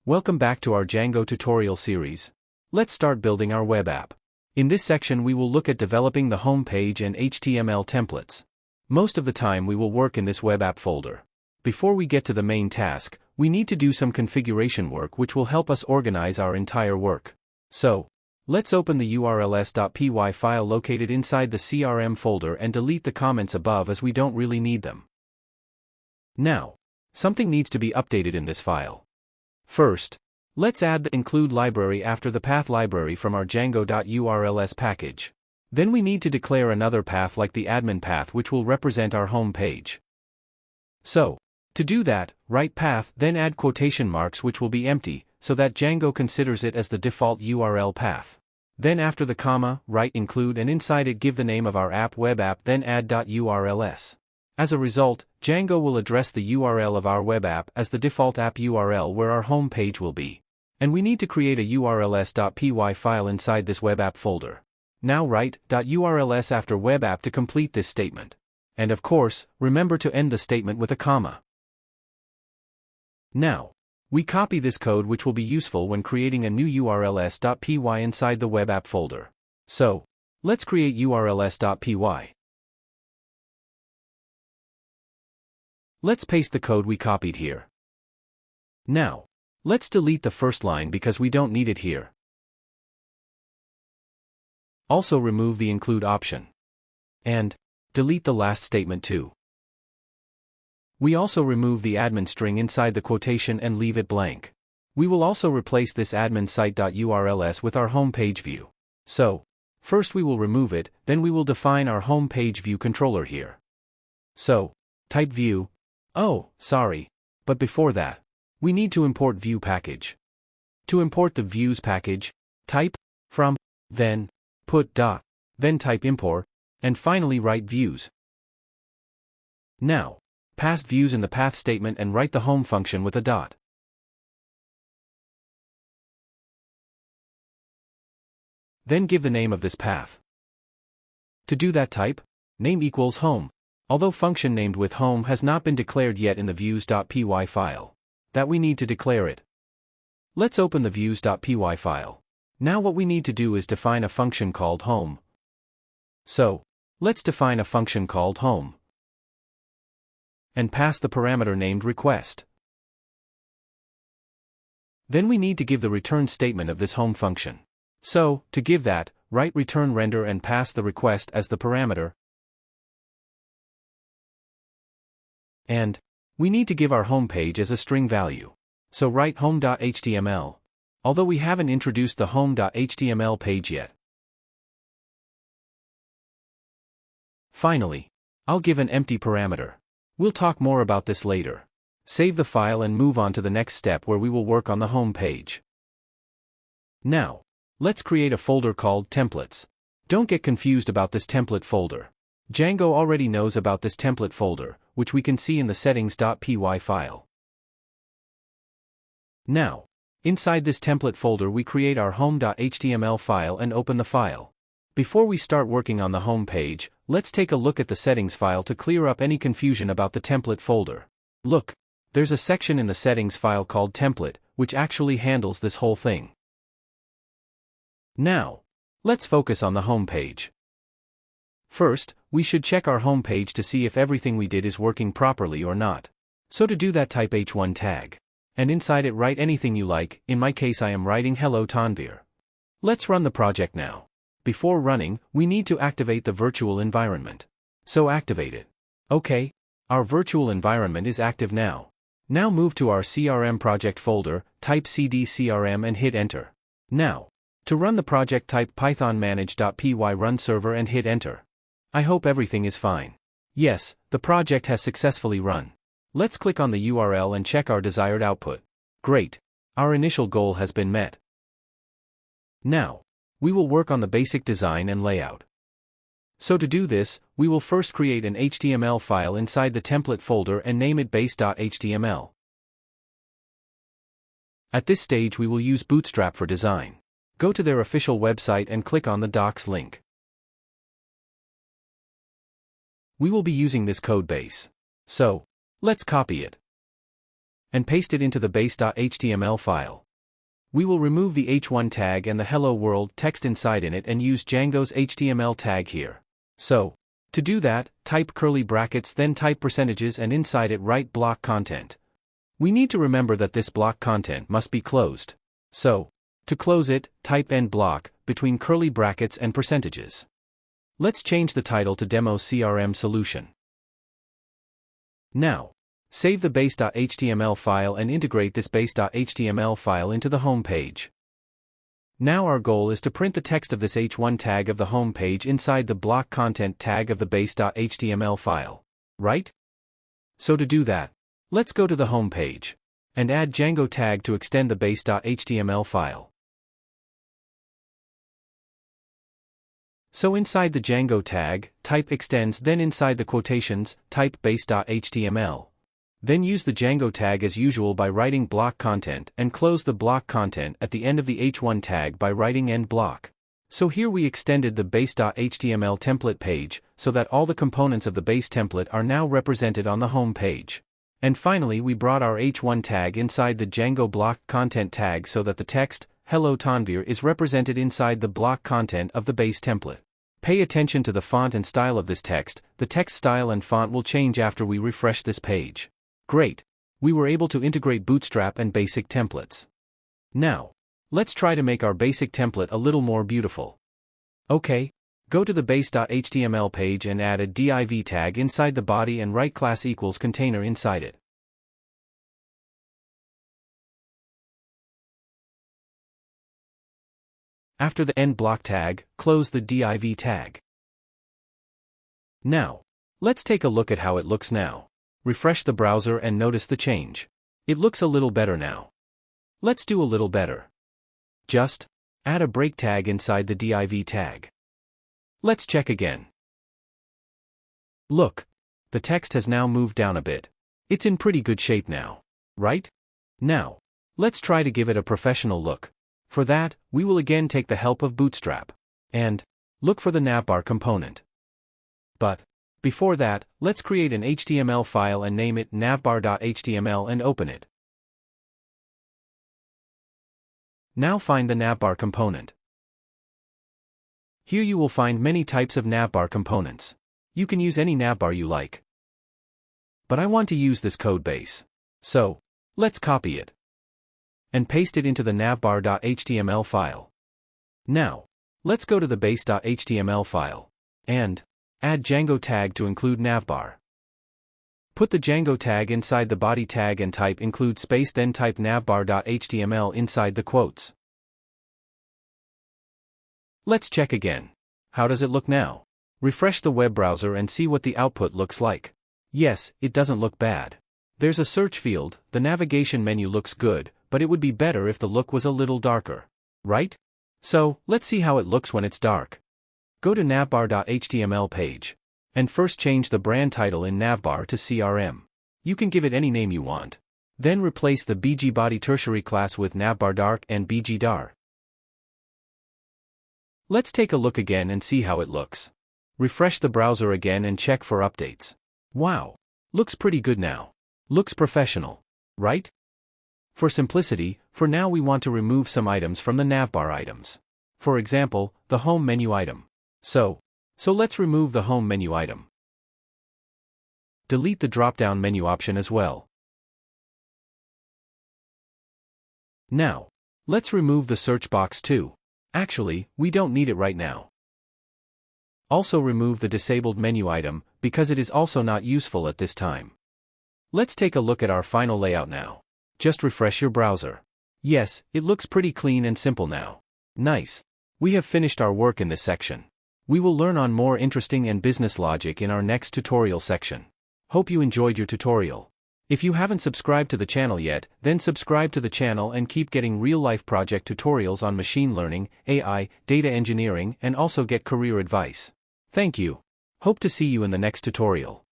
Welcome back to our Django tutorial series. Let's start building our web app. In this section we will look at developing the home page and HTML templates. Most of the time we will work in this web app folder. Before we get to the main task, we need to do some configuration work which will help us organize our entire work. So, let's open the urls.py file located inside the CRM folder and delete the comments above as we don't really need them. Now, something needs to be updated in this file. First, let's add the include library after the path library from our django.urls package. Then we need to declare another path like the admin path which will represent our home page. So, to do that, write path, then add quotation marks which will be empty, so that Django considers it as the default URL path. Then after the comma, write include and inside it give the name of our app web app then add .urls. As a result, Django will address the URL of our web app as the default app URL where our home page will be. And we need to create a urls.py file inside this web app folder. Now write .urls after web app to complete this statement. And of course, remember to end the statement with a comma. Now, we copy this code which will be useful when creating a new urls.py inside the web app folder. So, let's create urls.py. Let's paste the code we copied here. Now, let's delete the first line because we don't need it here. Also remove the include option. And delete the last statement too. We also remove the admin string inside the quotation and leave it blank. We will also replace this admin site.urls with our home page view. So, first we will remove it, then we will define our home page view controller here. So, type view. Oh, sorry. But before that, we need to import view package. To import the views package, type from, then put dot, then type import, and finally write views. Now, pass views in the path statement and write the home function with a dot. Then give the name of this path. To do that type, name equals home. Although function named with home has not been declared yet in the views.py file. That we need to declare it. Let's open the views.py file. Now what we need to do is define a function called home. So, let's define a function called home. And pass the parameter named request. Then we need to give the return statement of this home function. So, to give that, write return render and pass the request as the parameter. And we need to give our home page as a string value. So write home.html. Although we haven't introduced the home.html page yet. Finally, I'll give an empty parameter. We'll talk more about this later. Save the file and move on to the next step where we will work on the home page. Now, let's create a folder called templates. Don't get confused about this template folder. Django already knows about this template folder, which we can see in the settings.py file. Now, inside this template folder we create our home.html file and open the file. Before we start working on the home page, let's take a look at the settings file to clear up any confusion about the template folder. Look, there's a section in the settings file called template, which actually handles this whole thing. Now, let's focus on the home page. First, we should check our home page to see if everything we did is working properly or not. So to do that type h1 tag. And inside it write anything you like, in my case I am writing hello Tanvir. Let's run the project now. Before running, we need to activate the virtual environment. So activate it. Okay, our virtual environment is active now. Now move to our CRM project folder, type cd crm and hit enter. Now, to run the project type python manage.py run server and hit enter. I hope everything is fine. Yes, the project has successfully run. Let's click on the URL and check our desired output. Great. Our initial goal has been met. Now, we will work on the basic design and layout. So to do this, we will first create an HTML file inside the template folder and name it base.html. At this stage we will use Bootstrap for design. Go to their official website and click on the docs link. We will be using this code base. So, let's copy it. and paste it into the base.html file. We will remove the h1 tag and the hello world text inside in it and use Django's HTML tag here. So, to do that, type curly brackets then type percentages and inside it write block content. We need to remember that this block content must be closed. So, to close it, type end block, between curly brackets and percentages. Let's change the title to Demo CRM Solution. Now, save the base.html file and integrate this base.html file into the home page. Now our goal is to print the text of this h1 tag of the home page inside the block content tag of the base.html file, right? So to do that, let's go to the home page and add Django tag to extend the base.html file. So inside the Django tag, type extends, then inside the quotations, type base.html. Then use the Django tag as usual by writing block content and close the block content at the end of the h1 tag by writing end block. So here we extended the base.html template page so that all the components of the base template are now represented on the home page. And finally we brought our h1 tag inside the Django block content tag so that the text, Hello Tanvir, is represented inside the block content of the base template. Pay attention to the font and style of this text. The text style and font will change after we refresh this page. Great! We were able to integrate Bootstrap and basic templates. Now, let's try to make our basic template a little more beautiful. Okay, go to the base.html page and add a div tag inside the body and write class equals container inside it. After the end block tag, close the div tag. Now, let's take a look at how it looks now. Refresh the browser and notice the change. It looks a little better now. Let's do a little better. Just add a break tag inside the div tag. Let's check again. Look, the text has now moved down a bit. It's in pretty good shape now, right? Now, let's try to give it a professional look. For that, we will again take the help of Bootstrap and look for the navbar component. But before that, let's create an HTML file and name it navbar.html and open it. Now find the navbar component. Here you will find many types of navbar components. You can use any navbar you like. But I want to use this code base. So, let's copy it and paste it into the navbar.html file. Now, let's go to the base.html file and add Django tag to include navbar. Put the Django tag inside the body tag and type include space then type navbar.html inside the quotes. Let's check again. How does it look now? Refresh the web browser and see what the output looks like. Yes, it doesn't look bad. There's a search field, the navigation menu looks good, but it would be better if the look was a little darker, right? So, let's see how it looks when it's dark. Go to navbar.html page. And first change the brand title in navbar to CRM. You can give it any name you want. Then replace the bgbody tertiary class with navbardark and bgdar. Let's take a look again and see how it looks. Refresh the browser again and check for updates. Wow! Looks pretty good now. Looks professional, right? For simplicity, for now we want to remove some items from the navbar items. For example, the home menu item. So let's remove the home menu item. Delete the drop-down menu option as well. Now, let's remove the search box too. Actually, we don't need it right now. Also remove the disabled menu item, because it is also not useful at this time. Let's take a look at our final layout now. Just refresh your browser. Yes, it looks pretty clean and simple now. Nice. We have finished our work in this section. We will learn on more interesting and business logic in our next tutorial section. Hope you enjoyed your tutorial. If you haven't subscribed to the channel yet, then subscribe to the channel and keep getting real-life project tutorials on machine learning, AI, data engineering, and also get career advice. Thank you. Hope to see you in the next tutorial.